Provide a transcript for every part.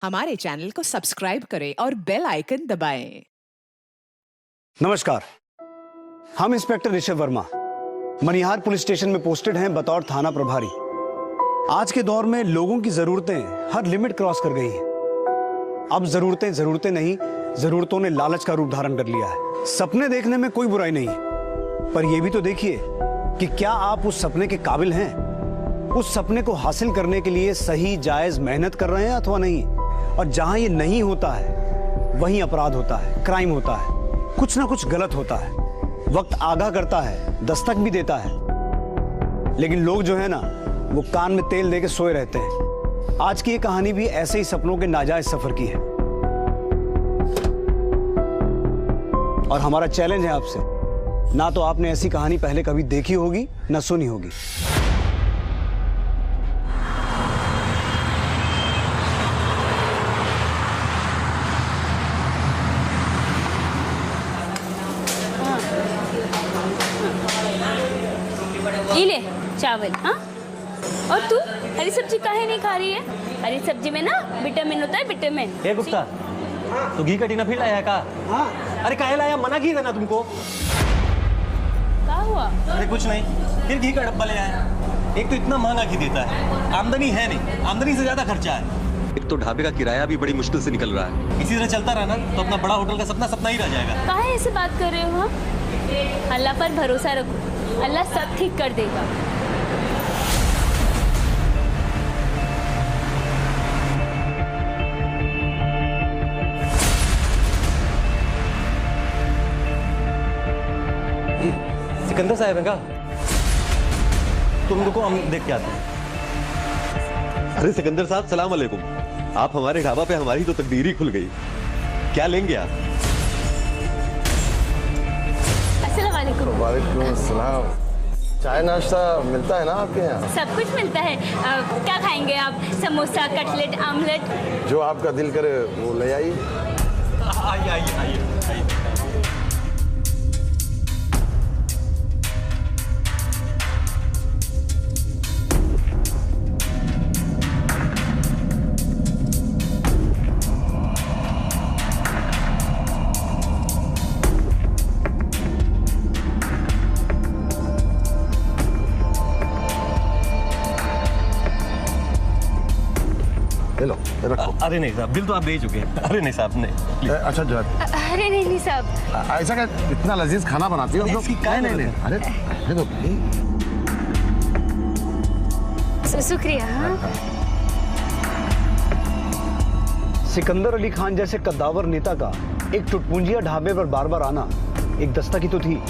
हमारे चैनल को सब्सक्राइब करें और बेल आइकन दबाएं। नमस्कार, हम इंस्पेक्टर ऋषभ वर्मा मनिहार पुलिस स्टेशन में पोस्टेड हैं बतौर थाना प्रभारी। आज के दौर में लोगों की जरूरतें हर लिमिट क्रॉस कर गई हैं। अब जरूरतें नहीं, जरूरतों ने लालच का रूप धारण कर लिया है। सपने देखने में कोई बुराई नहीं है, पर यह भी तो देखिए कि क्या आप उस सपने के काबिल हैं। उस सपने को हासिल करने के लिए सही जायज मेहनत कर रहे हैं अथवा नहीं। और जहां ये नहीं होता है वहीं अपराध होता है, क्राइम होता है, कुछ ना कुछ गलत होता है। वक्त आगाह करता है, दस्तक भी देता है, लेकिन लोग जो है ना वो कान में तेल देके सोए रहते हैं। आज की ये कहानी भी ऐसे ही सपनों के नाजायज सफर की है। और हमारा चैलेंज है आपसे, ना तो आपने ऐसी कहानी पहले कभी देखी होगी ना सुनी होगी। ये ले चावल। हाँ, और तू हरी सब्जी काहे नहीं खा रही है? हरी सब्जी में ना विटामिन होता है, विटामिन। ए गुप्ता, तू घी का टीना फिर लाया है का? हाँ। अरे काहे लाया? मना की था ना तुमको। क्या हुआ? अरे कुछ नहीं, फिर घी का डब्बा ले आया। एक तो इतना महंगा घी देता है, आमदनी है नहीं, आमदनी से ज्यादा खर्चा है। एक तो ढाबे का किराया भी बड़ी मुश्किल से निकल रहा है। इसी तरह चलता रहा ना तो अपना बड़ा होटल का सपना सपना ही रह जाएगा। काहे ऐसे बात कर रहे हो? अल्लाह पर भरोसा रखो, अल्लाह सब ठीक कर देगा। सिकंदर साहब है का? तुम रुको, हम देख के आते हैं। अरे सिकंदर साहब, सलाम अलैकुम। आप हमारे ढाबा पे, हमारी तो तकदीर ही खुल गई। क्या लेंगे आप? अस्सलाम वालेकुम। वालेकुम अस्सलाम। चाय नाश्ता मिलता है ना आपके यहाँ? सब कुछ मिलता है। क्या खाएंगे आप? Samosa, cutlet, omelette? जो आपका दिल करे वो ले आइए। आइए आइए आइए आइए। ले लो, रखो। अरे नहीं साहब, बिल तो आप दे चुके हैं। अरे नहीं साहब, नहीं। अच्छा जो अरे नहीं साहब, ऐसा क्या इतना लजीज खाना बनाती हो? इसकी क्या नहीं, अरे तो शुक्रिया। हाँ? सिकंदर अली खान जैसे कद्दावर नेता का एक टुटपुंजिया ढाबे पर बार बार आना एक दस्तक ही तो थी,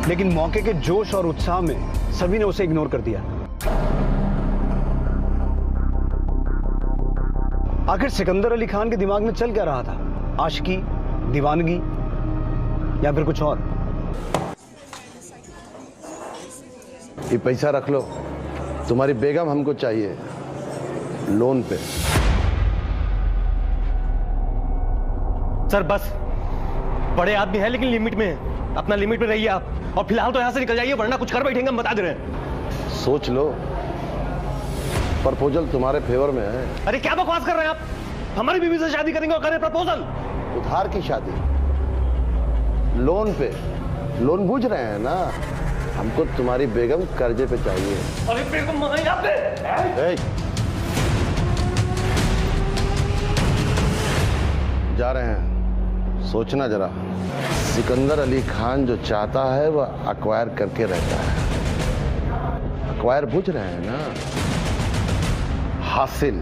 लेकिन मौके के जोश और उत्साह में सभी ने उसे इग्नोर कर दिया। आखिर सिकंदर अली खान के दिमाग में चल क्या रहा था? आशिकी, दीवानगी या फिर कुछ और? ये पैसा रख लो, तुम्हारी बेगम हमको चाहिए लोन पे। सर बस, बड़े आदमी है लेकिन लिमिट में है। अपना लिमिट में रहिए आप, और फिलहाल तो यहाँ से निकल जाइए, वरना कुछ कर बैठेंगे, हम बता दे रहे हैं। सोच लो, प्रपोजल तुम्हारे फेवर में है। अरे क्या बकवास कर रहे हैं आप? हमारी बीवी से शादी करेंगे और करें प्रपोजल? उधार की शादी, लोन पे। लोन बूझ रहे हैं ना? हमको तुम्हारी बेगम कर्जे पे चाहिए। अरे बेगम मंगाई आपने? जा रहे हैं, सोचना जरा। सिकंदर अली खान जो चाहता है वह अक्वायर करके रहता है। अक्वायर बुझ रहे हैं ना? हासिल।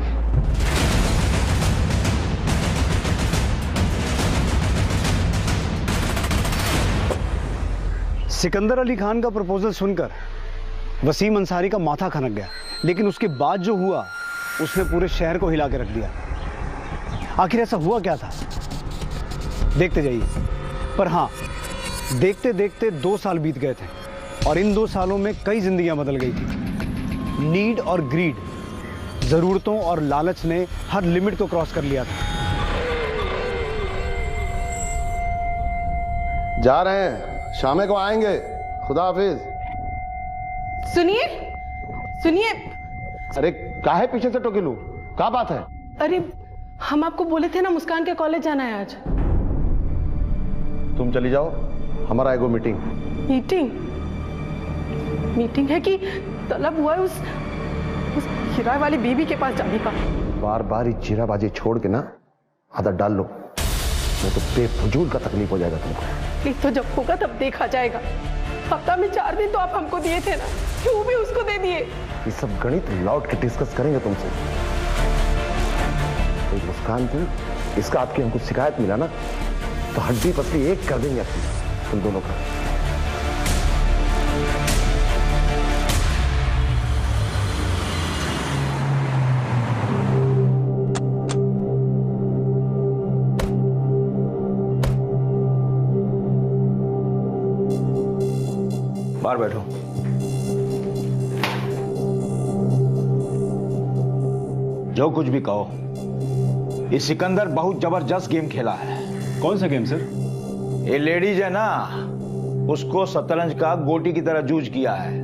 सिकंदर अली खान का प्रपोजल सुनकर वसीम अंसारी का माथा खनक गया, लेकिन उसके बाद जो हुआ उसने पूरे शहर को हिला के रख दिया। आखिर ऐसा हुआ क्या था? देखते जाइए। पर हाँ, देखते देखते 2 साल बीत गए थे और इन 2 सालों में कई जिंदगियां बदल गई थी। नीड और ग्रीड, जरूरतों और लालच ने हर लिमिट को क्रॉस कर लिया था। जा रहे हैं, शाम को आएंगे। खुदा हाफिज। सुनिए सुनिए। अरे काहे पीछे से टोके लूं? क्या बात है? अरे हम आपको बोले थे ना मुस्कान के कॉलेज जाना है आज। तुम चली जाओ, हमारा एगो मीटिंग। मीटिंग है कि तलब हुआ है उस किराए वाली बीबी के पास जाने का। बार बार ये चिराबाजी छोड़ के ना आदत डाल लो, नहीं तो बेफजूल का तकलीफ हो जाएगा तुमको। ये तो जब होगा तब देखा जाएगा। हफ्ता में 4 दिन तो आप हमको दिए थे ना, क्यों भी उसको दे दिए? ये सब गणित लौट के डिस्कस करेंगे तुमसे। तो मुस्कान थी, इसका आपकी हमको शिकायत मिला ना, तो हड्डी पसली एक कर देंगे अपनी तुम दोनों का। बाहर बैठो। जो कुछ भी कहो, ये सिकंदर बहुत जबरदस्त गेम खेला है। कौन सा गेम सर? ये लेडीज है ना, उसको शतरंज का गोटी की तरह जूझ किया है।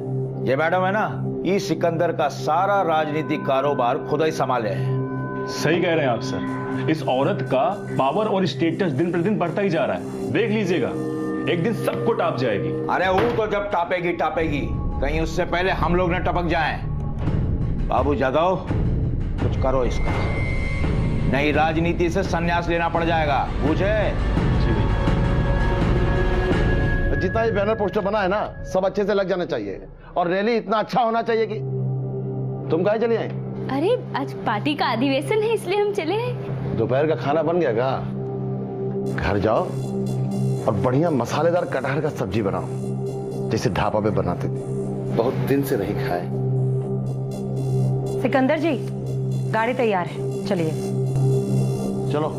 ये मैडम है ना, ये सिकंदर का सारा राजनीतिक कारोबार खुद ही संभाले है। सही कह रहे हैं आप सर। इस औरत का पावर और स्टेटस दिन प्रतिदिन बढ़ता ही जा रहा है। देख लीजिएगा, एक दिन सबको टाप जाएगी। अरे वो तो जब टापेगी कहीं उससे पहले हम लोग न टपक जाएं। बाबू जादव, कुछ करो इसका, नहीं राजनीति से संन्यास लेना पड़ जाएगा, पूछे? जितना ये बैनर पोस्टर बना है ना, सब अच्छे से लग जाना चाहिए और रैली इतना अच्छा होना चाहिए कि तुम कहाँ चले आए? अरे आज पार्टी का अधिवेशन है इसलिए हम चले हैं। दोपहर का खाना बन गया का? घर जाओ और बढ़िया मसालेदार कटहल का सब्जी बनाओ, जैसे ढाबा पे बनाते थे। बहुत दिन से नहीं खाए। सिकंदर जी, गाड़ी तैयार है, चलिए। चलो।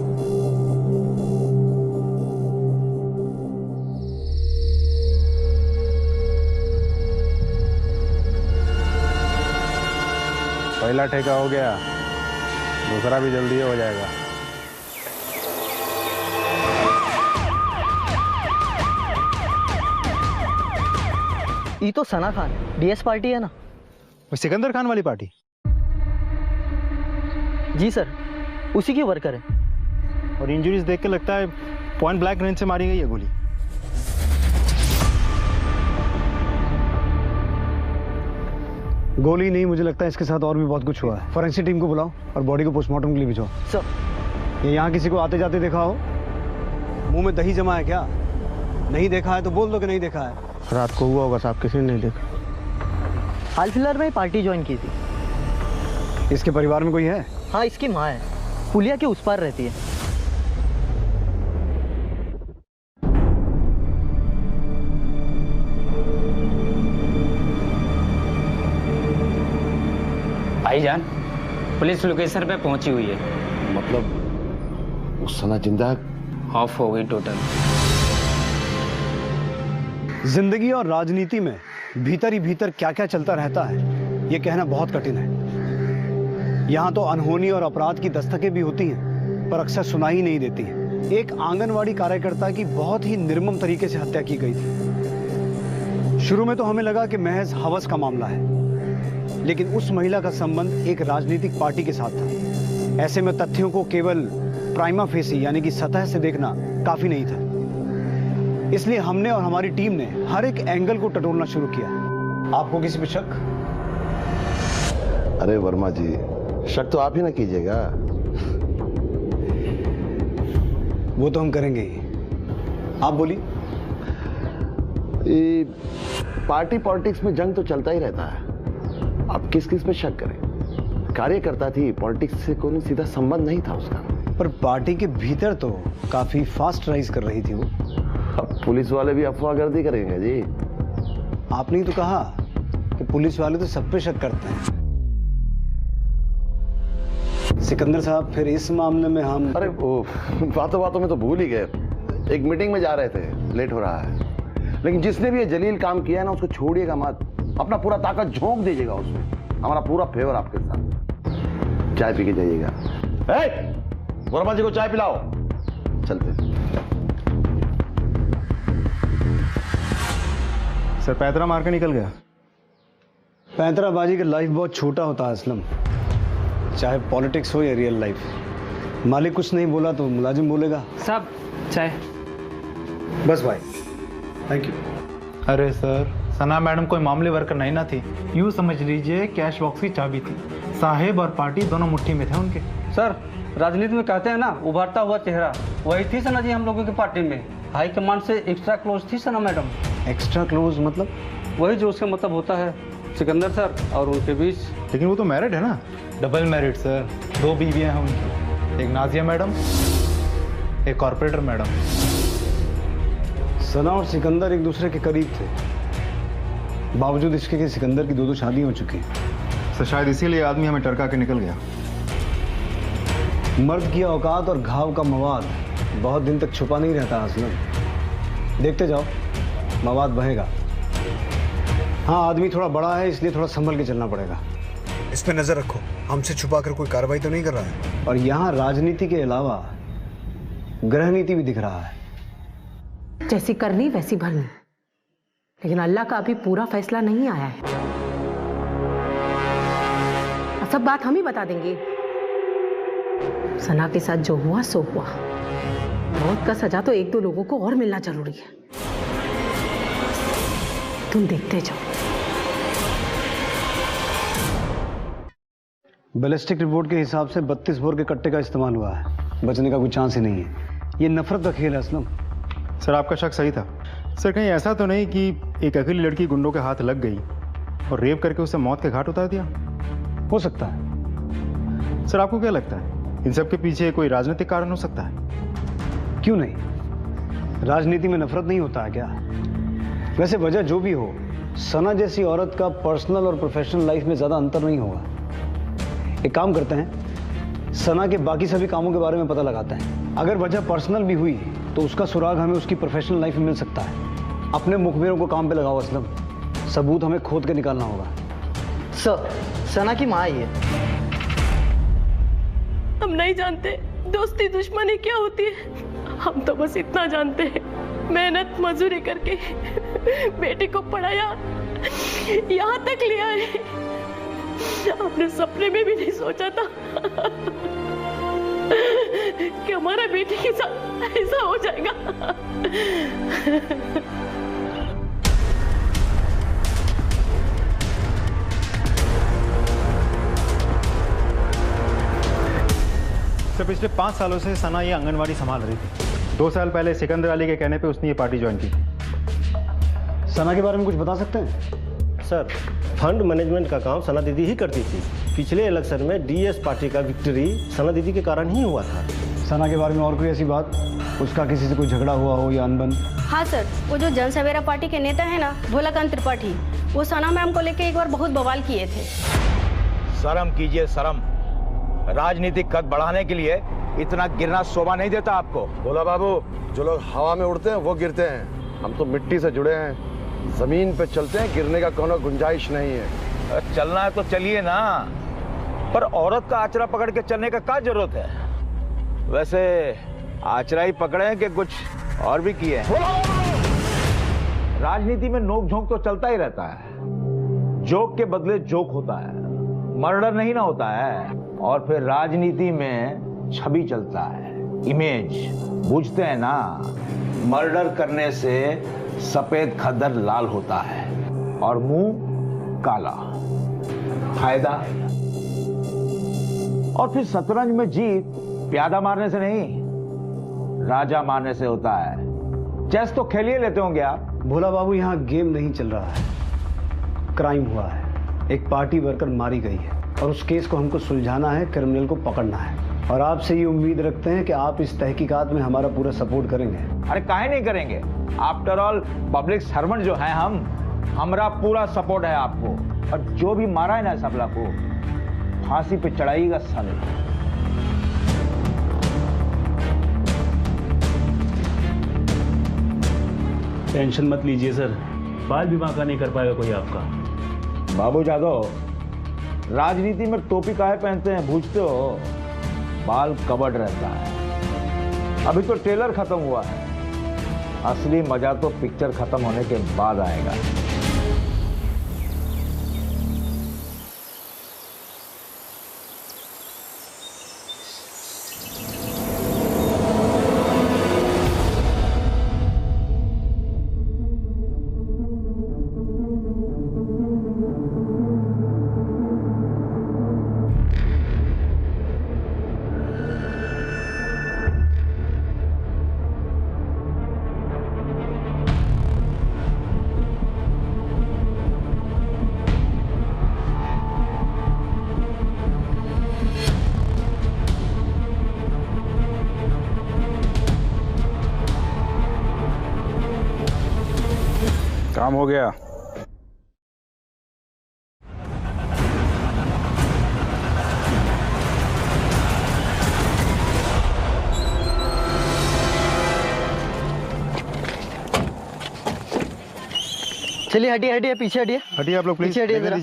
पहला ठेका हो गया, दूसरा भी जल्दी हो जाएगा। ये तो सना खान डीएस पार्टी है ना? सिकंदर खान वाली पार्टी? जी सर, उसी की वर्कर है। और इंजरीज देख के लगता है पॉइंट ब्लैंक रेंज से मारी गई है गोली। गोली नहीं, मुझे लगता है इसके साथ और भी बहुत कुछ हुआ है। फॉरेंसिक टीम को बुलाओ और बॉडी को पोस्टमार्टम के लिए भिजवाओ। सर। ये यहाँ किसी को आते जाते देखा हो? मुंह में दही जमा है क्या? नहीं देखा है तो बोल दो कि नहीं देखा है। रात को हुआ होगा साहब, किसी ने नहीं देखा। हाल फिलहाल में पार्टी ज्वाइन की थी। इसके परिवार में कोई है? हाँ, इसकी माँ है, पुलिया के उस पार रहती है। भाईजान, पुलिस लोकेशन पे पहुंची हुई है। मतलब उस सना जिंदा ऑफ हो गई टोटल। जिंदगी और राजनीति में भीतर ही भीतर क्या क्या चलता रहता है, ये कहना बहुत कठिन है। यहाँ तो अनहोनी और अपराध की दस्तकें भी होती हैं, पर अक्सर सुनाई नहीं देती हैं। एक आंगनवाड़ी कार्यकर्ता की बहुत ही निर्मम तरीके से हत्या की गई थी। शुरू में तो हमें लगा कि महज हवस का मामला है, लेकिन उस महिला का संबंध एक राजनीतिक पार्टी के साथ था। ऐसे में तथ्यों को केवल प्राइमा फेसी यानी कि सतह से देखना काफी नहीं था। इसलिए हमने और हमारी टीम ने हर एक एंगल को टटोलना शुरू किया। आपको किसी पे शक? अरे वर्मा जी, शक तो आप ही ना कीजिएगा। वो तो हम करेंगे ही। आप बोलिए। पार्टी पॉलिटिक्स में जंग तो चलता ही रहता है। आप किस किस पे शक करें? कार्यकर्ता थी, पॉलिटिक्स से कोई सीधा संबंध नहीं था उसका। पर पार्टी के भीतर तो काफी फास्ट राइज कर रही थी वो। अब पुलिस वाले भी अफवाहगर्दी करेंगे जी। आपने ही तो कहा कि पुलिस वाले तो सब पे शक करते हैं। सिकंदर साहब, फिर इस मामले में हम... अरे बातों बातों में तो भूल ही गए। एक मीटिंग में जा रहे थे, लेट हो रहा है। लेकिन जिसने भी ये जलील काम किया है ना, उसको छोड़िएगा मत। अपना पूरा ताकत झोंक दीजिएगा उसमें। हमारा पूरा फेवर आपके साथ। चाय पी के जाइएगा। वर्मा जी को चाय पिलाओ। चलते। सर, पैंतरा मार के निकल गया। पैंतराबाजी का लाइफ बहुत छोटा होता है असलम, चाहे पॉलिटिक्स हो या रियल लाइफ। मालिक कुछ नहीं बोला तो मुलाजिम बोलेगा। सब चाय। बस भाई, थैंक यू। अरे सर, सना मैडम कोई मामूली वर्कर नहीं ना थी, यूँ समझ लीजिए कैश बॉक्स की चाबी थी। साहेब और पार्टी दोनों मुट्ठी में थे उनके। सर, राजनीति में कहते हैं ना, उभरता हुआ चेहरा, वही थी सना जी हम लोगों की पार्टी में। हाई कमांड से एक्स्ट्रा क्लोज थी सना मैडम। एक्स्ट्रा क्लोज मतलब? वही जो उसका मतलब होता है, सिकंदर सर और उनके बीच। लेकिन वो तो मैरिड है ना? डबल मैरिड सर, 2 बीवियां हैं उनकी, एक नाजिया मैडम, एक कॉर्पोरेटर मैडम। सना और सिकंदर एक दूसरे के करीब थे, बावजूद इसके कि सिकंदर की 2 शादी हो चुकी। सर शायद इसीलिए आदमी हमें टरका के निकल गया। मर्द की औकात और घाव का मवाद बहुत दिन तक छुपा नहीं रहता असलम। देखते जाओ, मवाद बहेगा। हाँ, आदमी थोड़ा बड़ा है इसलिए थोड़ा संभल के चलना पड़ेगा। इस पे नजर रखो, हमसे छुपा कर कोई कार्रवाई तो नहीं कर रहा है। और यहाँ राजनीति के अलावा गृह नीति भी दिख रहा है। जैसी करनी वैसी भरनी, लेकिन अल्लाह का अभी पूरा फैसला नहीं आया है। सब बात हम ही बता देंगे। सना के साथ जो हुआ सो हुआ। मौत का सजा तो 1-2 लोगों को और मिलना जरूरी है। तुम देखते जाओ। बैलिस्टिक रिपोर्ट के हिसाब से 32 बोर के कट्टे का इस्तेमाल हुआ है। बचने का कोई चांस ही नहीं है। ये नफरत का खेल है असलम। सर आपका शक सही था। सर कहीं ऐसा तो नहीं कि एक अकेली लड़की गुंडों के हाथ लग गई और रेप करके उसे मौत के घाट उतार दिया? हो सकता है। सर आपको क्या लगता है, इन सब के पीछे कोई राजनीतिक कारण हो सकता है? क्यों नहीं, राजनीति में नफरत नहीं होता है क्या? वैसे वजह जो भी हो, सना जैसी औरत का पर्सनल और प्रोफेशनल लाइफ में ज्यादा अंतर नहीं होगा। एक काम करते हैं, सना के बाकी सभी कामों के बारे में पता लगाते हैं। अगर वजह पर्सनल भी हुई तो उसका सुराग हमें उसकी प्रोफेशनल लाइफ में मिल सकता है। अपने मुखबिरों को काम पे लगाओ असलम, सबूत हमें खोद के निकालना होगा। सर, सना की माँ आई है। हम नहीं जानते दोस्ती दुश्मनी क्या होती है। हम तो बस इतना जानते हैं, मेहनत मजदूरी करके बेटी को पढ़ाया, यहाँ तक लिया है। अपने सपने में भी नहीं सोचा था कि हमारा बेटी के साथ ऐसा हो जाएगा। सर पिछले 5 सालों से सना ये आंगनवाड़ी संभाल रही थी। 2 साल पहले सिकंदर अली के कहने पे उसने ये पार्टी ज्वाइन की। सना के बारे में कुछ बता सकते हैं? सर फंड मैनेजमेंट का काम सना दीदी ही करती थी। पिछले इलेक्शन में डीएस पार्टी का विक्ट्री सना दीदी के कारण ही हुआ था। सना के बारे में और कोई ऐसी बात, उसका किसी से कोई झगड़ा हुआ हो या अनबन? हाँ सर, वो जो जन सवेरा पार्टी के नेता है ना, भोलाकांत त्रिपाठी, वो सना मैम को लेके एक बार बहुत बवाल किए थे। शर्म कीजिए, शर्म। राजनीतिक कद बढ़ाने के लिए इतना गिरना शोभा नहीं देता आपको। बोला बाबू, जो लोग हवा में उड़ते हैं वो गिरते हैं। हम तो मिट्टी से जुड़े हैं, जमीन पे चलते हैं, गिरने का कोनो गुंजाइश नहीं है। चलना है तो चलिए ना, पर औरत का आचरा पकड़ के चलने का क्या जरूरत है? वैसे आचरा ही पकड़े हैं कि कुछ और भी किए हैं? राजनीति में नोक झोंक तो चलता ही रहता है। जोक के बदले जोक होता है, मर्डर नहीं ना होता है। और फिर राजनीति में छवि चलता है, इमेज। बूझते हैं ना, मर्डर करने से सफेद खद्दर लाल होता है और मुंह काला। फायदा? और फिर शतरंज में जीत प्यादा मारने से नहीं, राजा मारने से होता है। चेस तो खेलिए लेते होंगे आप। भोला बाबू, यहाँ गेम नहीं चल रहा है, क्राइम हुआ है। एक पार्टी वर्कर मारी गई है और उस केस को हमको सुलझाना है, क्रिमिनल को पकड़ना है। और आपसे ये उम्मीद रखते हैं कि आप इस तहकीकात में हमारा पूरा सपोर्ट करेंगे। अरे काहे नहीं करेंगे? आफ्टर ऑल पब्लिक सर्वेंट जो हैं हम, हमारा पूरा सपोर्ट है आपको। और जो भी मारा है ना सबला को, फांसी पे चढ़ाइएगा साले। टेंशन मत लीजिए सर, बाल विवाह का नहीं कर पाएगा कोई आपका। बाबू जादव, राजनीति में टोपी काहे पहनते हैं पूछते हो? बाल कवर्ड रहता है। अभी तो ट्रेलर खत्म हुआ है, असली मजा तो पिक्चर खत्म होने के बाद आएगा। काम हो गया। चलिए हटिए हटिए, पीछे हटिए। हटिए आप लोग प्लीज। पीछे हटिए जरा।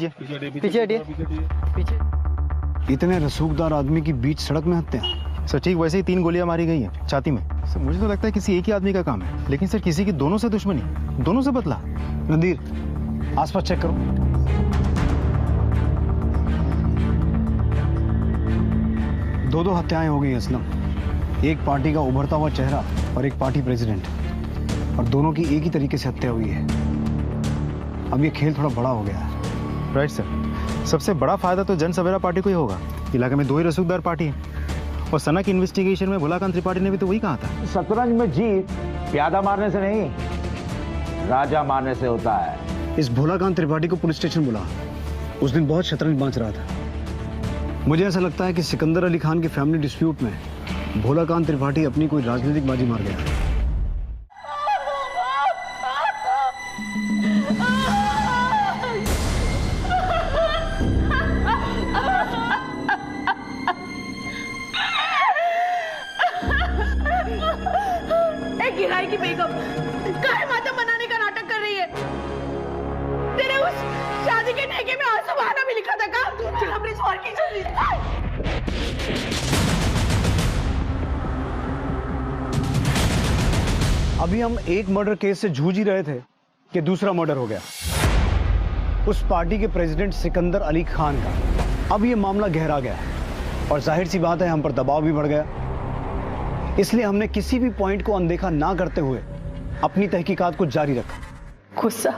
पीछे हटिए। पीछे। इतने रसूखदार आदमी की बीच सड़क में हत्या। सर ठीक वैसे ही 3 गोलियां मारी गई हैं छाती में। सर मुझे तो लगता है किसी एक ही आदमी का काम है, लेकिन सर किसी की दोनों से दुश्मनी, दोनों से बदला। रणधीर आसपास चेक करो। दो हत्याएं हो गई असलम। एक पार्टी का उभरता हुआ चेहरा और एक पार्टी प्रेसिडेंट, और दोनों की एक ही तरीके से हत्या हुई है। अब ये खेल थोड़ा बड़ा हो गया है। Right sir. सबसे बड़ा फायदा तो जन सवेरा पार्टी को ही होगा। इलाके में 2 ही रसूखदार पार्टी है, और सना की इन्वेस्टिगेशन में भोलाकांत त्रिपाठी ने भी तो वही कहा था। शतरंज में जीत प्यादा मारने से नहीं, राजा मारने से होता है। इस भोलाकांत त्रिपाठी को पुलिस स्टेशन बुला। उस दिन बहुत शतरंज बांच रहा था। मुझे ऐसा लगता है कि सिकंदर अली खान के फैमिली डिस्प्यूट में भोलाकांत त्रिपाठी अपनी कोई राजनीतिक बाजी मार गया। गिराई की बेगम काहे मातम मनाने का नाटक कर रही है? तेरे उस शादी के ठेके में आंसू बहाना भी लिखा था का? चल हमने सवार की जल्दी। अभी हम एक मर्डर केस से जूझ ही रहे थे कि दूसरा मर्डर हो गया, उस पार्टी के प्रेसिडेंट सिकंदर अली खान का। अब ये मामला गहरा गया है और जाहिर सी बात है हम पर दबाव भी बढ़ गया। इसलिए हमने किसी भी पॉइंट को अनदेखा ना करते हुए अपनी तहकीकात को जारी रखा। गुस्सा,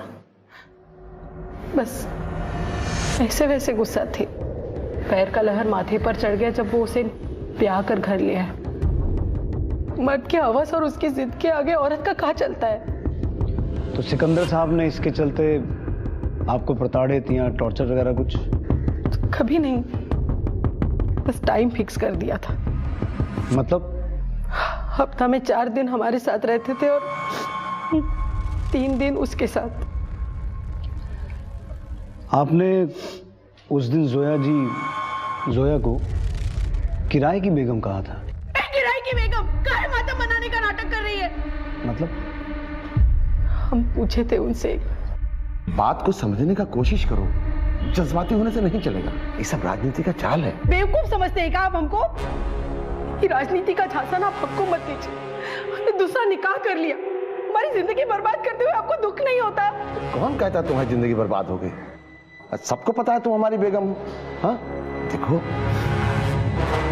बस ऐसे वैसे गुस्सा थी। पैर का लहर माथे पर चढ़ गया जब वो उसे ब्याह कर घर ले आया। मर्द की हवस और उसकी जिद के आगे औरत का कहाँ चलता है? तो सिकंदर साहब ने इसके चलते आपको प्रताड़ित या टॉर्चर वगैरह कुछ? कभी नहीं, बस टाइम फिक्स कर दिया था। मतलब हफ्ता में 4 दिन हमारे साथ रहते थे और 3 दिन उसके साथ। आपने उस दिन जोया को किराए की बेगम कहा था। किराए की बेगम काहे मातम मनाने का नाटक कर रही है? मतलब हम पूछे थे उनसे। बात को समझने का कोशिश करो, जज्बाती होने से नहीं चलेगा। ये सब राजनीति का चाल है। बेवकूफ समझते हैं क्या आप हमको? ये राजनीति का झांसा ना आप हमको मत दीजिए। हमने दूसरा निकाह कर लिया, हमारी जिंदगी बर्बाद करते हुए आपको दुख नहीं होता? कौन कहता है तुम्हारी जिंदगी बर्बाद हो गई? सबको पता है तुम हमारी बेगम हो। हाँ देखो,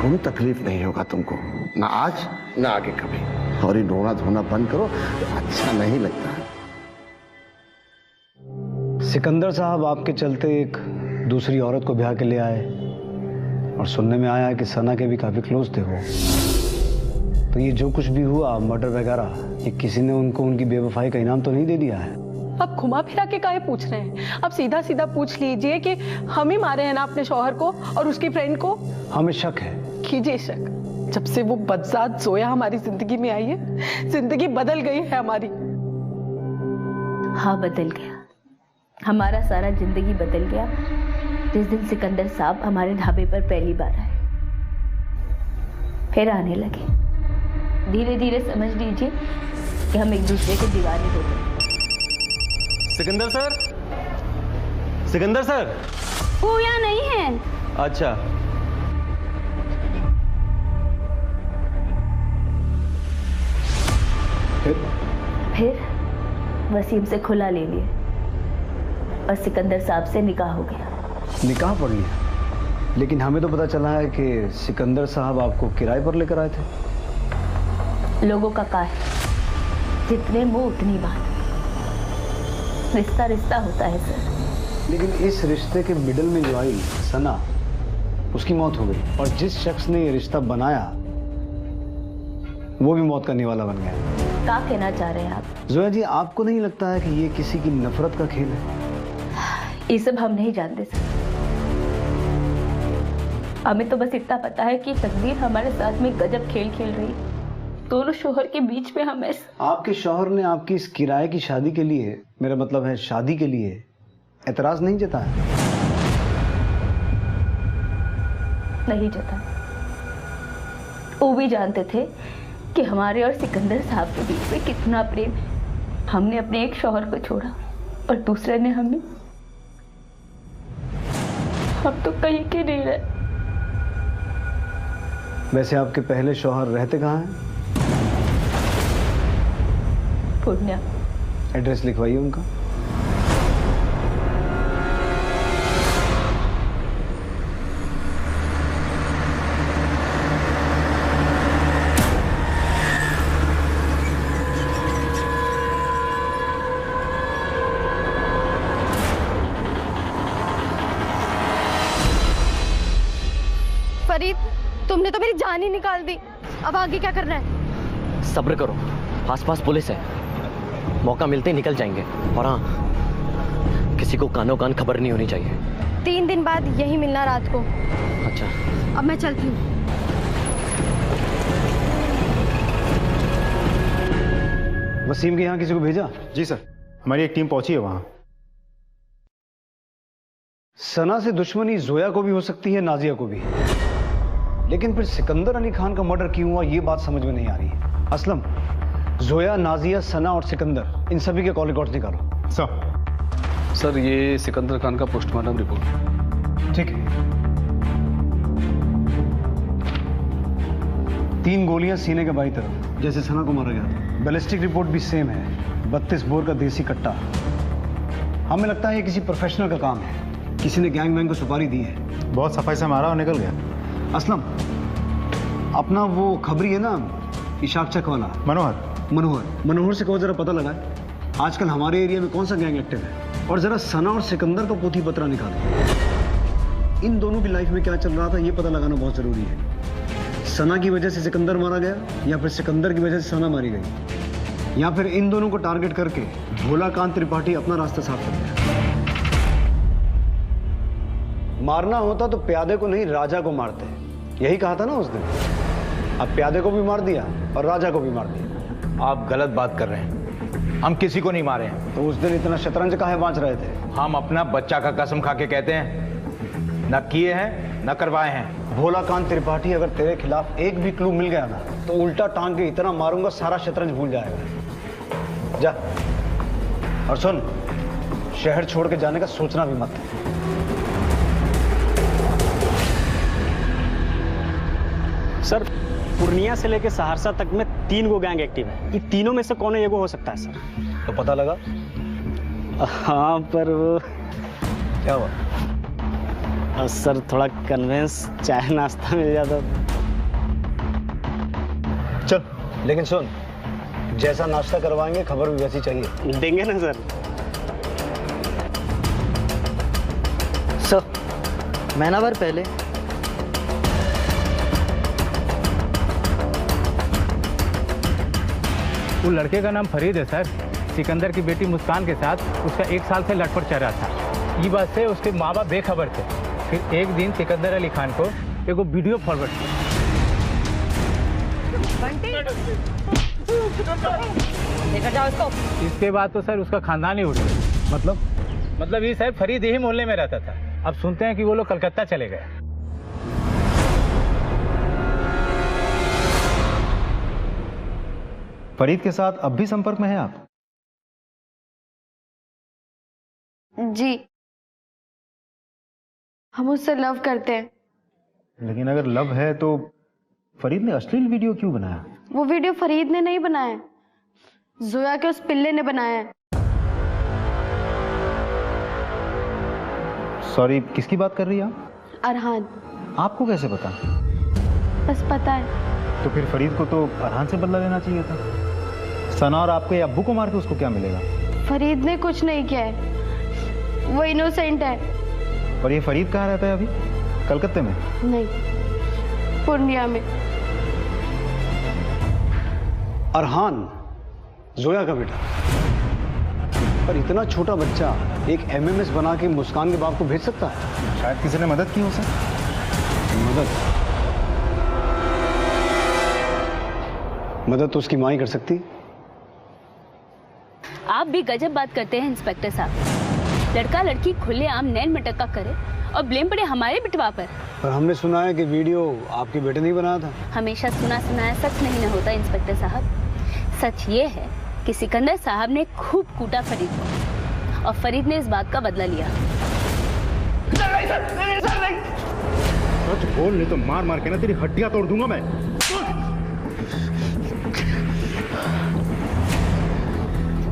कोई तकलीफ नहीं होगा तुमको, ना आज ना आगे कभी। और ये रोना धोना बंद करो, अच्छा नहीं लगता। सिकंदर साहब आपके चलते एक दूसरी औरत को ब्याह के ले आए, और सुनने में आया कि सना के भी काफी क्लोज थे वो। तो ये जो कुछ भी हुआ मर्डर वगैरह, ये किसी ने उनको उनकी बेवफाई का इनाम तो नहीं दे दिया है? आप घुमा फिरा के काहे पूछ रहे हैं? आप सीधा सीधा पूछ लीजिए कि हम ही मारे हैं ना अपने शौहर को और उसकी फ्रेंड को। हमें शक है। कीजिए शक। जब से वो बदजात जोया हमारी जिंदगी में आई है, जिंदगी बदल गई है हमारी। हाँ बदल गया, हमारा सारा जिंदगी बदल गया जिस दिन सिकंदर साहब हमारे ढाबे पर पहली बार आए, फिर आने लगे। धीरे धीरे समझ लीजिए कि हम एक दूसरे के दीवाने हो गए। सिकंदर सर, सिकंदर सर वो यहाँ नहीं है। अच्छा, फिर वसीम से खुला ले लिए और सिकंदर साहब से निकाह हो गया। निकाह पढ़ लिया, लेकिन हमें तो पता चला है कि सिकंदर साहब आपको किराए पर लेकर आए थे। लोगों का का है, जितने मुंह उतनी बात। रिश्ता रिश्ता होता है सर। लेकिन इस रिश्ते के मिडल में जो आई सना, उसकी मौत हो गई, और जिस शख्स ने ये रिश्ता बनाया वो भी मौत करने वाला बन गया। क्या कहना चाह रहे हैं आप? जोया जी, आपको नहीं लगता है कि ये किसी की नफरत का खेल है? ये सब हम नहीं जानते सर। हमें तो बस इतना पता है कि तकदीर हमारे साथ में गजब खेल खेल रही। दोनों शोहर के बीच में हम ऐसे। आपके शौहर ने आपकी इस किराए की शादी के लिए, मेरा मतलब है शादी के लिए, एतराज नहीं जताया? नहीं जताया। वो भी जानते थे कि हमारे और सिकंदर साहब के बीच में कितना प्रेम है। हमने अपने एक शौहर को छोड़ा और दूसरे ने हमें। हम तो कहीं के नहीं रहे। वैसे आपके पहले शौहर रहते कहाँ हैं? पूर्णिया। एड्रेस लिखवाइए उनका। फरीद, तुमने तो मेरी जान ही निकाल दी। अब आगे क्या करना है? सब्र करो, आसपास पुलिस है, मौका मिलते ही निकल जाएंगे। और हाँ, किसी को कानों कान खबर नहीं होनी चाहिए। 3 दिन बाद यही मिलना रात को। अच्छा, अब मैं चलती हूँ। वसीम के यहाँ किसी को भेजा? जी सर, हमारी एक टीम पहुंची है वहां। सना से दुश्मनी जोया को भी हो सकती है, नाजिया को भी, लेकिन फिर सिकंदर अली खान का मर्डर क्यों हुआ ये बात समझ में नहीं आ रही है। असलम, जोया, नाजिया, सना और सिकंदर, इन सभी के कॉल रिकॉर्ड्स निकालो। सर ये सिकंदर खान का पोस्टमार्टम रिपोर्ट। ठीक है। 3 गोलियां सीने के बाईं तरफ, जैसे सना को मारा गया था। बैलिस्टिक रिपोर्ट भी सेम है, 32 बोर का देसी कट्टा। हमें लगता है ये किसी प्रोफेशनल का काम है, किसी ने गैंग वैंग को सुपारी दी है। बहुत सफाई से मारा और निकल गया। असलम, अपना वो खबरी है ना, इशाक चक वाला, मनोहर से कहो जरा पता लगाए आजकल हमारे एरिया में कौन सा गैंग एक्टिव है, और जरा सना और सिकंदर का पोथी पत्रा निकालो। इन दोनों की लाइफ में क्या चल रहा था ये पता लगाना बहुत जरूरी है। सना की वजह से सिकंदर मारा गया, या फिर सिकंदर की वजह से सना मारी गई, या फिर इन दोनों को टारगेट करके भोलाकांत त्रिपाठी अपना रास्ता साफ कर दिया। मारना होता तो प्यादे को नहीं राजा को मारते, यही कहा था ना उस दिन। अब प्यादे को भी मार दिया और राजा को भी मार दिया। आप गलत बात कर रहे हैं, हम किसी को नहीं मारे हैं। तो उस दिन इतना शतरंज काहे बांच रहे थे? हम अपना बच्चा का कसम खा के कहते हैं, न किए हैं न करवाए हैं। भोलाकांत त्रिपाठी, अगर तेरे खिलाफ एक भी क्लू मिल गया ना तो उल्टा टांग के इतना मारूंगा सारा शतरंज भूल जाएगा। जा, और सुन, शहर छोड़ के जाने का सोचना भी मत। सर, पूर्णिया से लेकर सहरसा तक में 3 गो गैंग एक्टिव है। ये तीनों में से कौन एगो हो सकता है सर? तो पता लगा? हाँ, पर वो क्या हुआ? सर थोड़ा कन्वेंस चाय नाश्ता मिल जाता। चल, लेकिन सुन, जैसा नाश्ता करवाएंगे खबर भी वैसी चाहिए। देंगे ना सर। सर, महीना भर पहले वो लड़के का नाम फरीद है सर। सिकंदर की बेटी मुस्कान के साथ उसका 1 साल से लटपट चल रहा था। ये बात से उसके माँ बाप बेखबर थे। फिर एक दिन सिकंदर अली खान को एक वीडियो फॉरवर्ड किया। इसके बाद तो सर उसका खानदान ही उठ गया। मतलब ये सर फरीद यही मोहल्ले में रहता था। अब सुनते हैं कि वो लोग कलकत्ता चले गए। फरीद के साथ अब भी संपर्क में हैं आप? जी, हम उससे लव करते हैं। लेकिन अगर लव है तो फरीद ने अश्लील वीडियो क्यों बनाया? वो वीडियो फरीद ने नहीं बनाया, जोया के उस पिल्ले ने बनाया है। सॉरी, किसकी बात कर रही हैं आप? अरहान। आपको कैसे पता? बस पता है। तो फिर फरीद को तो अरहान से बदला लेना चाहिए था। सना और आपके अब्बू को मार के उसको क्या मिलेगा? फरीद ने कुछ नहीं किया है, वो इनोसेंट है। और ये फरीद कहाँ रहता है अभी? कलकत्ते में? नहीं, पूर्णिया में। अरहान जोया का बेटा, पर इतना छोटा बच्चा एक एमएमएस बना के मुस्कान के बाप को भेज सकता है? शायद किसी ने मदद की हो सर। मदद? मदद तो उसकी माँ ही कर सकती है। आप भी गजब बात करते हैं इंस्पेक्टर साहब। लड़का लड़की खुलेआम नैन मटक्का करे और ब्लेम पड़े हमारे बिटवा पर। पर हमने सुना है कि वीडियो आपके बेटे ने ही बनाया था। हमेशा सुना सुनाया सच नहीं न होता इंस्पेक्टर साहब। सच ये है कि सिकंदर साहब ने खूब कूटा फरीद को और फरीद ने इस बात का बदला लिया। सच बोल, नहीं तो मार मार के ना तेरी हड्डियां तोड़ दूंगा मैं।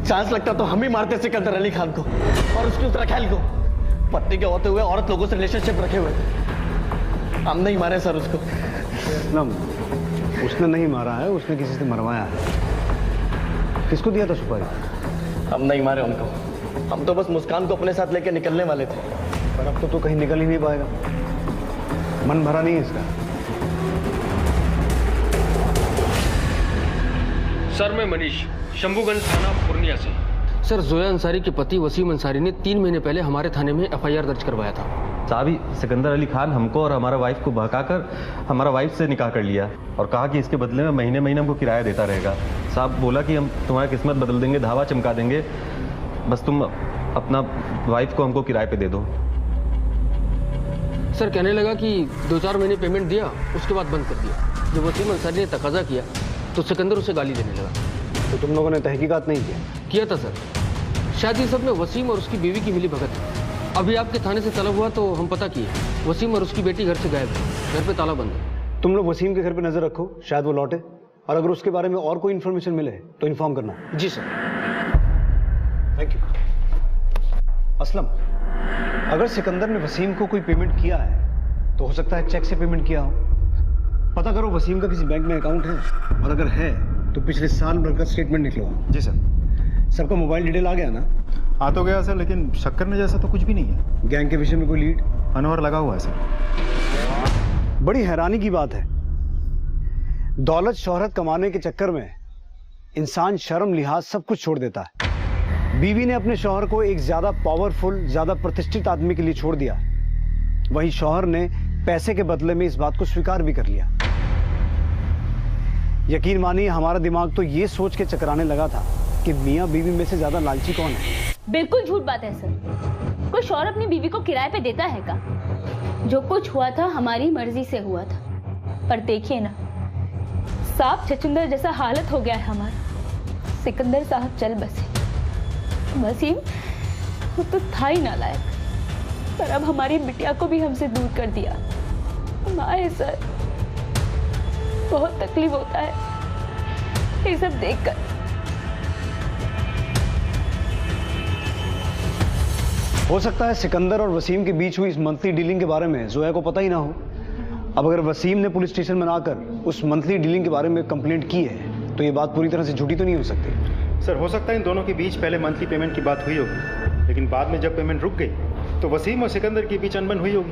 चांस लगता तो हम ही मारते सिकंदर अली खान को और उसकी उस रखेल को। पत्नी के होते हुए औरत लोगों से रिलेशनशिप रखे हुए। हम नहीं मारे सर उसको। उसने नहीं मारा है, उसने किसी से मरवाया है। किसको दिया था सुपारी? हम नहीं मारे उनको। हम तो बस मुस्कान को अपने साथ लेकर निकलने वाले थे। पर अब तो कहीं निकल ही नहीं पाएगा। मन भरा नहीं है इसका। सर मैं मनीष, शंभूगंज थाना पूर्णिया से। सर जोया अंसारी के पति वसीम अंसारी ने 3 महीने पहले हमारे थाने में FIR दर्ज करवाया था। साहब, सिकंदर अली खान हमको और हमारा वाइफ को बहकाकर हमारा वाइफ से निकाह कर लिया और कहा कि इसके बदले में महीने महीने हमको किराया देता रहेगा। साहब बोला कि हम तुम्हारी किस्मत बदल देंगे, धावा चमका देंगे, बस तुम अपना वाइफ को हमको किराए पे दे दो। सर कहने लगा कि 2-4 महीने पेमेंट दिया, उसके बाद बंद कर दिया। जब वसीम अंसारी ने तकाजा किया तो सिकंदर उसे गाली देने लगा। तो तुम लोगों ने तहकीकात नहीं किया था सर। शायद ये सब में वसीम और उसकी बीवी की मिली भगत है। अभी आपके थाने से तलब हुआ तो हम पता किए, वसीम और उसकी बेटी घर से गायब है। घर पे ताला बंद है। तुम लोग वसीम के घर पे नजर रखो, शायद वो लौटे, और अगर उसके बारे में और कोई इन्फॉर्मेशन मिले तो इन्फॉर्म करना। जी सर। Thank you. असलम, अगर सिकंदर ने वसीम को कोई पेमेंट किया है तो हो सकता है चेक से पेमेंट किया हो। पता करो वसीम का किसी बैंक में अकाउंट है, और अगर है तो पिछले साल भर का स्टेटमेंट निकलवाओ। जी सर। सबका मोबाइल डिटेल आ गया ना? आ तो गया सर, लेकिन शक्कर में जैसा तो कुछ भी नहीं है। गैंग के विषय में कोई लीड? अनवर लगा हुआ है सर। बड़ी हैरानी की बात है, दौलत शोहरत कमाने के चक्कर में इंसान शर्म लिहाज सब कुछ छोड़ देता है। बीवी ने अपने शौहर को एक ज्यादा पावरफुल, ज्यादा प्रतिष्ठित आदमी के लिए छोड़ दिया। वहीं शौहर ने पैसे के बदले में इस बात को स्वीकार भी कर लिया। यकीन मानिए, हमारा दिमाग तो ये सोच के चकराने लगा था कि मियां बीवी में से ज्यादा लालची कौन है। बिल्कुल झूठ बात है सर। कोई शौहर अपनी बीवी को किराए पे देता है का? जो कुछ हुआ था हमारी मर्जी से हुआ था। पर देखिए ना, सांप छछुंदर जैसा हालत हो गया है हमारा। सिकंदर साहब चल बसे। वसीम वो तो था ही नालायक, पर अब हमारी बिटिया को भी हमसे दूर कर दिया। माए सर, बहुत तकलीफ होता है ये सब देखकर। हो सकता है सिकंदर और वसीम के बीच हुई इस मंथली डीलिंग के बारे में जोया को पता ही ना हो। अब अगर वसीम ने पुलिस स्टेशन में आकर उस मंथली डीलिंग के बारे में कंप्लेंट की है तो ये बात पूरी तरह से झूठी तो नहीं हो सकती। सर हो सकता है इन दोनों के बीच पहले मंथली पेमेंट की बात हुई होगी, लेकिन बाद में जब पेमेंट रुक गई तो वसीम और सिकंदर के बीच अनबन हुई होगी।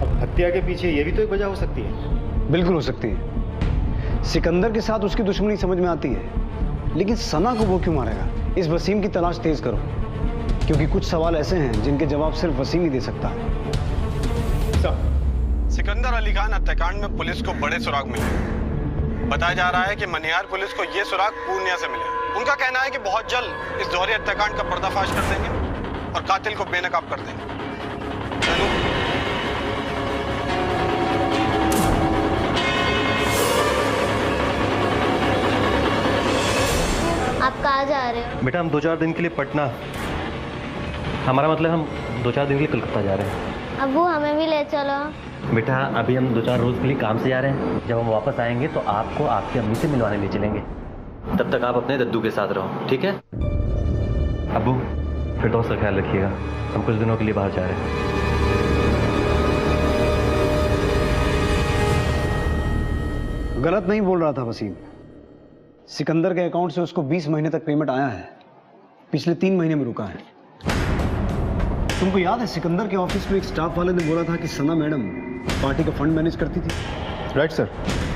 अब हत्या के पीछे ये भी तो एक वजह हो सकती है। बिल्कुल हो सकती है। सिकंदर के साथ उसकी दुश्मनी समझ में आती है, लेकिन सना को वो क्यों मारेगा? इस वसीम की तलाश तेज करो, क्योंकि कुछ सवाल ऐसे हैं जिनके जवाब सिर्फ वसीम ही दे सकता है। सिकंदर अली खान हत्याकांड में पुलिस को बड़े सुराग मिले। बताया जा रहा है कि मनिहार पुलिस को ये सुराग पूर्णिया से मिले। उनका कहना है कि बहुत जल्द इस दोहरे हत्याकांड का पर्दाफाश कर देंगे और कातिल को बेनकाब कर देंगे। आप कहाँ जा रहे हो? बेटा हम 2-4 दिन के लिए पटना, हमारा मतलब हम 2-4 दिन के लिए कलकत्ता जा रहे हैं। अब्बू हमें भी ले चलो। बेटा अभी हम 2-4 रोज के लिए काम से जा रहे हैं, जब हम वापस आएंगे तो आपको आपकी अम्मी से मिलवाने ले चलेंगे। तब तक आप अपने दद्दू के साथ रहो, ठीक है? अब्बू फिर दोस्त का ख्याल रखिएगा, हम कुछ दिनों के लिए बाहर जा रहे हैं। गलत नहीं बोल रहा था वसीम। सिकंदर के अकाउंट से उसको 20 महीने तक पेमेंट आया है, पिछले 3 महीने में रुका है। तुमको याद है सिकंदर के ऑफिस में एक स्टाफ वाले ने बोला था कि सना मैडम पार्टी का फंड मैनेज करती थी? Right sir.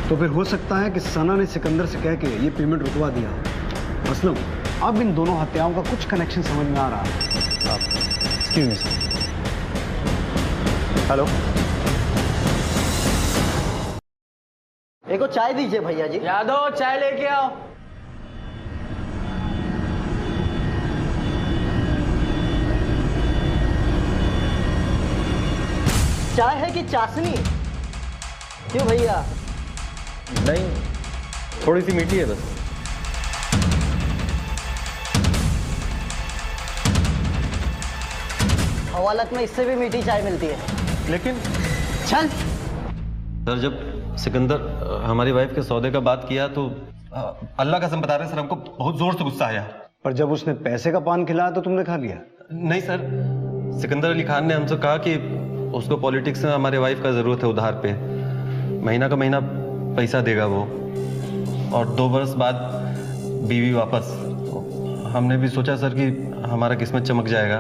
तो फिर हो सकता है कि सना ने सिकंदर से कह के ये पेमेंट रुकवा दिया। असलम, अब इन दोनों हत्याओं का कुछ कनेक्शन समझ में आ रहा है। Excuse me sir. हेलो, एक को चाय दीजिए भैया जी। यादव चाय लेके आओ। चाय है कि चाशनी? क्यों भैया? नहीं, थोड़ी सी मीठी है बस। हवालत में इससे भी मीठी चाय मिलती है। लेकिन चल। सर जब सिकंदर हमारी वाइफ के सौदे का बात किया तो अल्लाह कसम बता रहे सर, हमको बहुत जोर से गुस्सा आया। पर जब उसने पैसे का पान खिलाया तो तुमने खा लिया? नहीं सर, सिकंदर अली खान ने हमसे कहा कि उसको पॉलिटिक्स में हमारे वाइफ का जरूरत है उधार पे, महीना का महीना पैसा देगा वो, और 2 बरस बाद बीवी वापस। तो हमने भी सोचा सर कि हमारा किस्मत चमक जाएगा।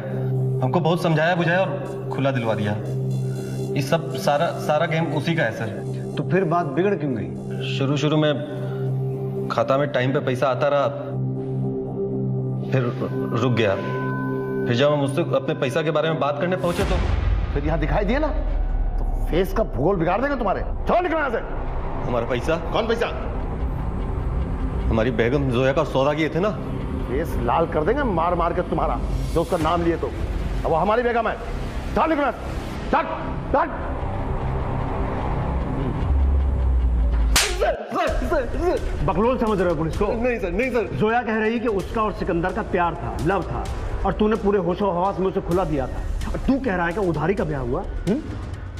हमको बहुत समझाया बुझाया और खुला दिलवा दिया। ये सब सारा गेम उसी का है सर। तो फिर बात बिगड़ क्यों गई? शुरू में खाता में टाइम पे पैसा आता रहा, फिर रुक गया। फिर जब हम उससे अपने पैसा के बारे में बात करने पहुंचे तो फिर यहाँ दिखाई दिए ना तो फेस का भूगोल बिगाड़ देंगे तुम्हारे। चलो निकलो यहाँ से। हमारा पैसा? कौन पैसा? हमारी बेगम जोया का सौदा किए थे ना। फेस लाल कर देंगे मार मार के तुम्हारा, जो उसका नाम लिए तो। अब वो हमारी बेगम है। चल निकलो। बकलोल समझ रहे हो पुलिस को? नहीं सर, नहीं सर। जोया कह रही कि उसका और सिकंदर का प्यार था, लव था, और तूने पूरे होशो हवास में उसे खुला दिया था। और तू कह रहा है कि उधारी का ब्याह हुआ?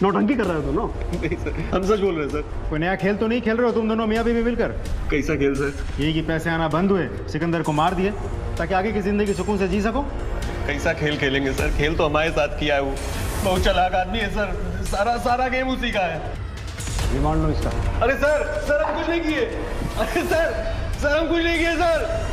नौटंकी कर रहे हो दोनों? नहीं सर, हम सच बोल रहे हैं सर। कोई नया खेल तो नहीं खेल रहे हो तुम दोनों मियाँ बीवी मिलकर? कैसा खेल सर? यही कि पैसे आना बंद हुए, सिकंदर को मार दिए ताकि आगे की जिंदगी सुकून से जी सको। कैसा खेल खेलेंगे सर? खेल तो हमारे साथ किया है वो। बहुत चालाक आदमी है सर। सारा गेम उसी का है। रिमांड लो इसका। अरे सर हम कुछ नहीं किए। अरे सर हम कुछ नहीं किए सर।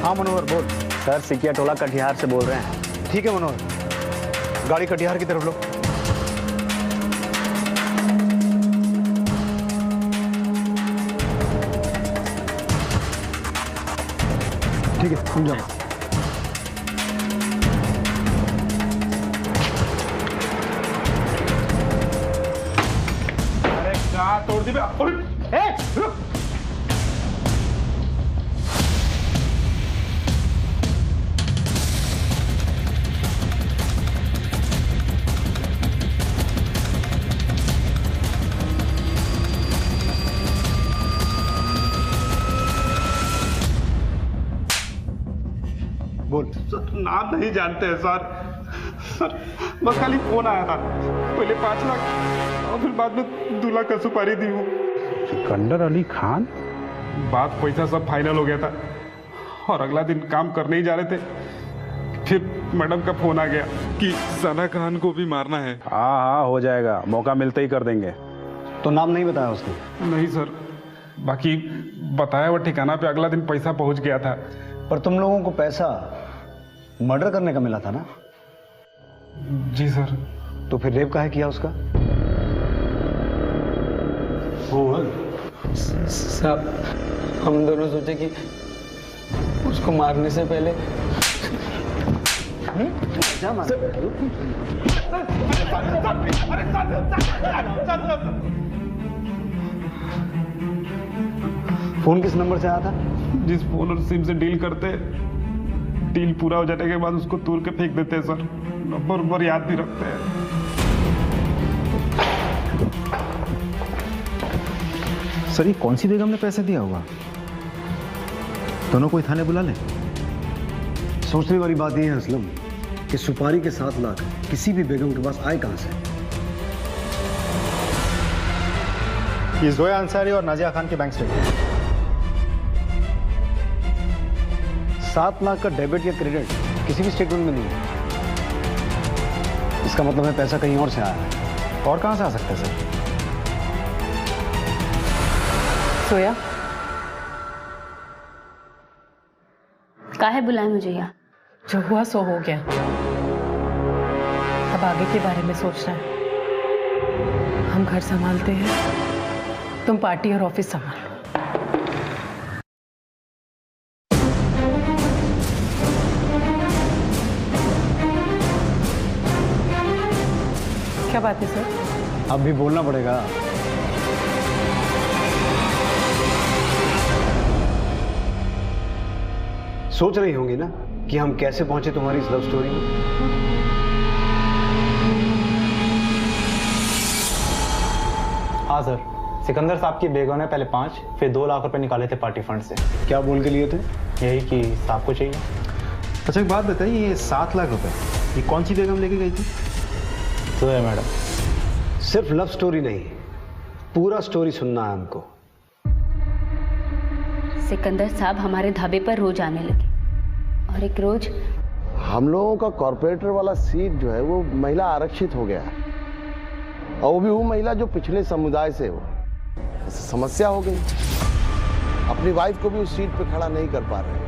हाँ मनोहर बोल। सर सिकिया टोला कटिहार से बोल रहे हैं। ठीक है मनोहर, गाड़ी कटिहार की तरफ लो। ठीक है तुम जाओ। अरे कहाँ तोड़ दी बे? रुक। बोल। नाम नहीं जानते हैं सर बस खाली फोन आया था। पहले 5 लाख और फिर बाद में 2 लाख का सुपारी दी हूँ। सिकंदर अली खान? बात पैसा सब फाइनल हो गया था और अगला दिन काम करने ही जा रहे थे, फिर मैडम का फोन आ गया कि सना खान को भी मारना है। हाँ हो जाएगा, मौका मिलते ही कर देंगे। तो नाम नहीं बताया उसने? नहीं सर, बाकी बताया हुआ ठिकाना पे अगला दिन पैसा पहुंच गया था। पर तुम लोगों को पैसा मर्डर करने का मिला था ना? जी सर। तो फिर रेप काहे किया उसका? साहब हम दोनों सोचे कि उसको मारने से पहले फोन किस नंबर से आया था? जिस फोन और सिम से डील करते, डील पूरा हो जाने के बाद उसको तोड़ के फेंक देते हैं सर। नंबर याद भी रखते हैं। सर ये कौन सी बेगम ने पैसे दिया होगा? दोनों को थाने बुला लें। सोचने वाली बात यह है असलम कि सुपारी के 7 लाख किसी भी बेगम के पास आए कहां से? ये जोया अंसारी और नाजिया खान के बैंक स्टेटमेंट। 7 लाख का डेबिट या क्रेडिट किसी भी स्टेटमेंट में नहीं है। इसका मतलब है पैसा कहीं और से आया है। और कहां से आ सकता है सर? सोया काहे बुलाए मुझे यहाँ? जो हुआ सो हो गया, अब आगे के बारे में सोचना है। हम घर संभालते हैं, तुम पार्टी और ऑफिस संभालो। क्या बात है सर? अब भी बोलना पड़ेगा। सोच रही होंगी ना कि हम कैसे पहुंचे तुम्हारी इस लव स्टोरी में। हाँ सर, सिकंदर साहब की बेगम ने पहले 5 फिर 2 लाख रुपए निकाले थे पार्टी फंड से। क्या बोल के लिए थे? यही कि साहब को चाहिए। अच्छा एक बात बताइए, ये 7 लाख रुपए ये कौन सी बेगम लेके गई थी? तो है मैडम। सिर्फ लव स्टोरी नहीं, पूरा स्टोरी सुनना है हमको। सिकंदर साहब हमारे ढाबे पर रोज आने लगे और एक रोज हम लोगों का कॉर्पोरेटर वाला सीट जो है वो महिला आरक्षित हो गया है, और वो भी वो महिला जो पिछले समुदाय से हो। समस्या हो गई, अपनी वाइफ को भी उस सीट पे खड़ा नहीं कर पा रहे।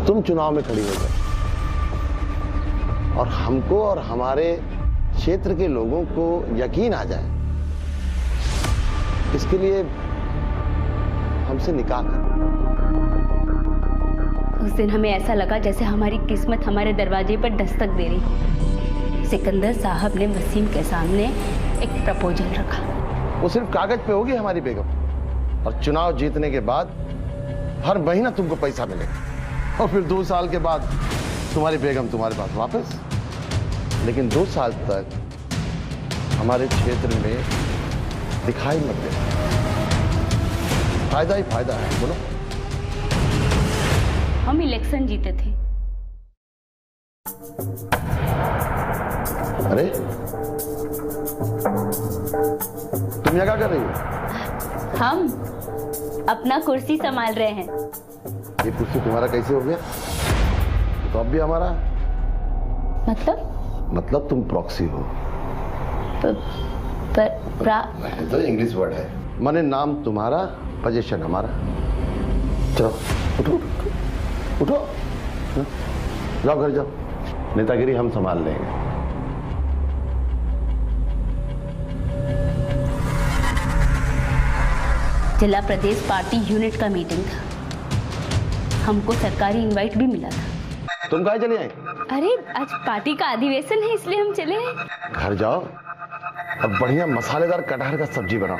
तुम चुनाव में खड़ी हो गए और हमको और हमारे क्षेत्र के लोगों को यकीन आ जाए, इसके लिए हमसे निकाह कर। उस दिन हमें ऐसा लगा जैसे हमारी किस्मत हमारे दरवाजे पर दस्तक दे रही। सिकंदर साहब ने वसीम के सामने एक प्रपोजल रखा। वो सिर्फ कागज पे होगी हमारी बेगम, और चुनाव जीतने के बाद हर महीना तुमको पैसा मिलेगा, और फिर 2 साल के बाद तुम्हारी बेगम तुम्हारे पास वापस। लेकिन 2 साल तक हमारे क्षेत्र में दिखाई मत देना। फायदा ही फायदा है। बोलो। हम इलेक्शन जीते थे। अरे तुम यहाँ क्या कर रही हो? हम अपना कुर्सी संभाल रहे हैं। ये कुर्सी तुम्हारा कैसे हो गया? तो अब भी हमारा मतलब तुम प्रॉक्सी हो। तो इंग्लिश वर्ड है, माने नाम तुम्हारा, पोजीशन हमारा। चलो उठो उठो, जाओ घर जाओ, नेतागिरी हम संभाल लेंगे। जिला प्रदेश पार्टी यूनिट का मीटिंग था, हमको सरकारी इनवाइट भी मिला था। तुम कहाँ चले आए? अरे आज पार्टी का अधिवेशन है इसलिए हम चले आए। घर जाओ और बढ़िया मसालेदार कटहल का सब्जी बनाओ,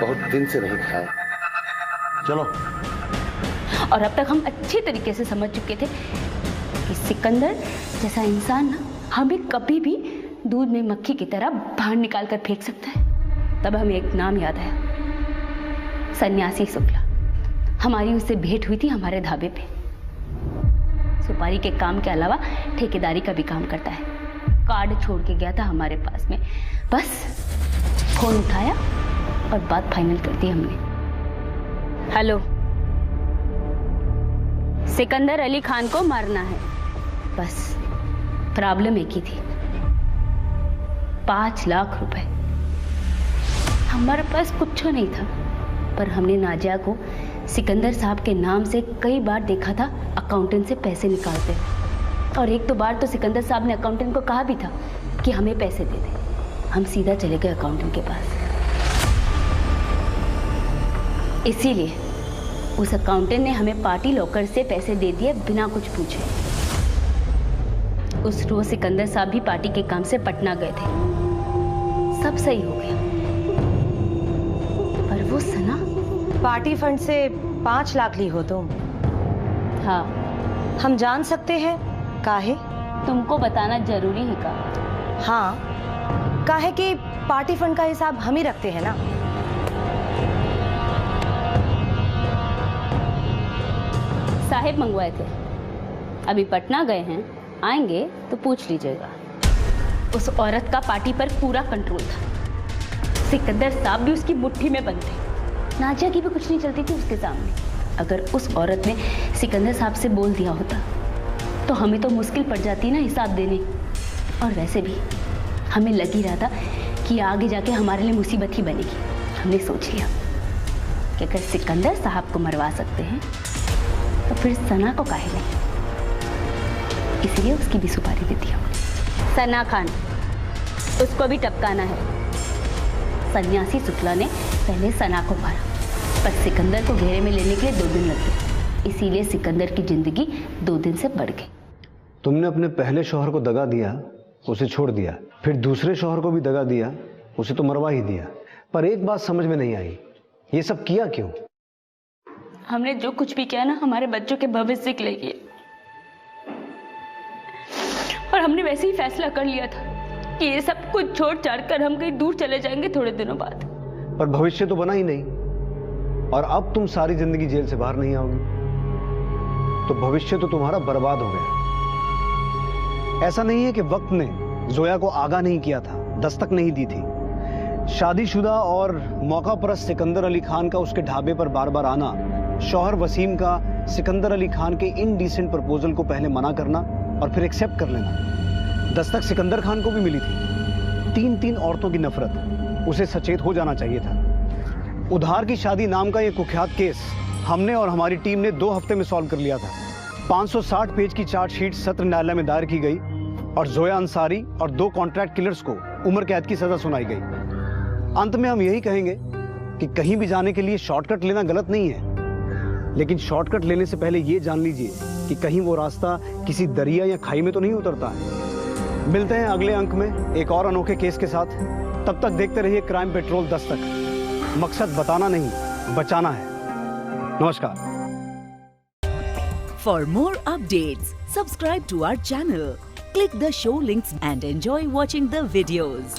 बहुत दिन से नहीं खाया। चलो। और अब तक हम अच्छे तरीके से समझ चुके थे कि सिकंदर जैसा इंसान ना हमें कभी भी दूध में मक्खी की तरह बाहर निकाल कर फेंक सकता है। तब हमें एक नाम याद आया, सन्यासी शुक्ला। हमारी उससे भेंट हुई थी हमारे ढाबे पे। सुपारी के काम के अलावा ठेकेदारी का भी काम करता है। कार्ड छोड़ के गया था हमारे पास में, बस फोन उठाया और बात फाइनल कर दी हमने। हेलो, सिकंदर अली खान को मारना है, बस। प्रॉब्लम एक ही थी, 5 लाख रुपए। हमारे पास कुछ नहीं था, पर हमने नाजिया को सिकंदर साहब के नाम से कई बार देखा था अकाउंटेंट से पैसे निकालते, और एक दो बार तो सिकंदर साहब ने अकाउंटेंट को कहा भी था कि हमें पैसे दे दे। हम सीधा चले गए अकाउंटेंट के पास। इसीलिए उस अकाउंटेंट ने हमें पार्टी लॉकर से पैसे दे दिए बिना कुछ पूछे। उस रोज सिकंदर साहब भी पार्टी के काम से पटना गए थे। सब सही हो गया, पर वो सना पार्टी फंड से 5 लाख ली हो तुम? हाँ। हम जान सकते हैं काहे? तुमको बताना जरूरी है का? हाँ, काहे कि पार्टी फंड का हिसाब हम ही रखते हैं ना। साहेब मंगवाए थे, अभी पटना गए हैं, आएंगे तो पूछ लीजिएगा। उस औरत का पार्टी पर पूरा कंट्रोल था। सिकंदर साहब भी उसकी मुट्ठी में बंद थे। नाजिया की भी कुछ नहीं चलती थी उसके सामने। अगर उस औरत ने सिकंदर साहब से बोल दिया होता तो हमें तो मुश्किल पड़ जाती ना हिसाब देने। और वैसे भी हमें लग ही रहा था कि आगे जाके हमारे लिए मुसीबत ही बनेगी। हमने सोच लिया कि अगर सिकंदर साहब को मरवा सकते हैं तो फिर सना को काहे नहीं, इसलिए उसकी भी सुपारी दे दी हमने। सना खान, उसको भी टपकाना है। सन्यासी शुक्ला ने पहले सना को मारा, पर सिकंदर को घेरे में लेने के लिए 2 दिन लग गए, इसीलिए सिकंदर की जिंदगी 2 दिन से बढ़ गई। तुमने अपने पहले शौहर को दगा दिया, उसे छोड़ दिया, फिर दूसरे शौहर को भी दगा दिया, उसे तो मरवा ही दिया। पर एक बात समझ में नहीं आई, ये सब किया क्यों? हमने जो कुछ भी किया ना, हमारे बच्चों के भविष्य के लिए किया, और हमने वैसे ही फैसला कर लिया था कि ये सब कुछ छोड़ छाड़ कर हम कहीं दूर चले जाएंगे थोड़े दिनों बाद। पर भविष्य तो बना ही नहीं, और अब तुम सारी जिंदगी जेल से बाहर नहीं आओगी, तो भविष्य तो तुम्हारा बर्बाद हो गया। ऐसा नहीं है कि वक्त ने जोया को आगाह नहीं किया था, दस्तक नहीं दी थी। शादीशुदा और मौका परस्त सिकंदर अली खान का उसके ढाबे पर बार बार आना, शौहर वसीम का सिकंदर अली खान के इनडिसेंट प्रपोजल को पहले मना करना और फिर एक्सेप्ट कर लेना, दस्तक सिकंदर खान को भी मिली थी। 3 औरतों की नफरत, उसे सचेत हो जाना चाहिए था। उधार की शादी नाम का यह कुख्यात केस हमने और हमारी टीम ने 2 हफ्ते में सॉल्व कर लिया था। 560 पेज की चार्जशीट सत्र न्यायालय में दायर की गई और जोया अंसारी और 2 कॉन्ट्रैक्ट किलर्स को उम्र कैद की सजा सुनाई गई। अंत में हम यही कहेंगे कि कहीं भी जाने के लिए शॉर्टकट लेना गलत नहीं है, लेकिन शॉर्टकट लेने से पहले यह जान लीजिए कि कहीं वो रास्ता किसी दरिया या खाई में तो नहीं उतरता है। मिलते हैं अगले अंक में एक और अनोखे केस के साथ। तब तक देखते रहिए क्राइम पेट्रोल दस्तक। मकसद बताना नहीं, बचाना है। नमस्कार। For more updates, subscribe to our channel, click the show links and enjoy watching the videos.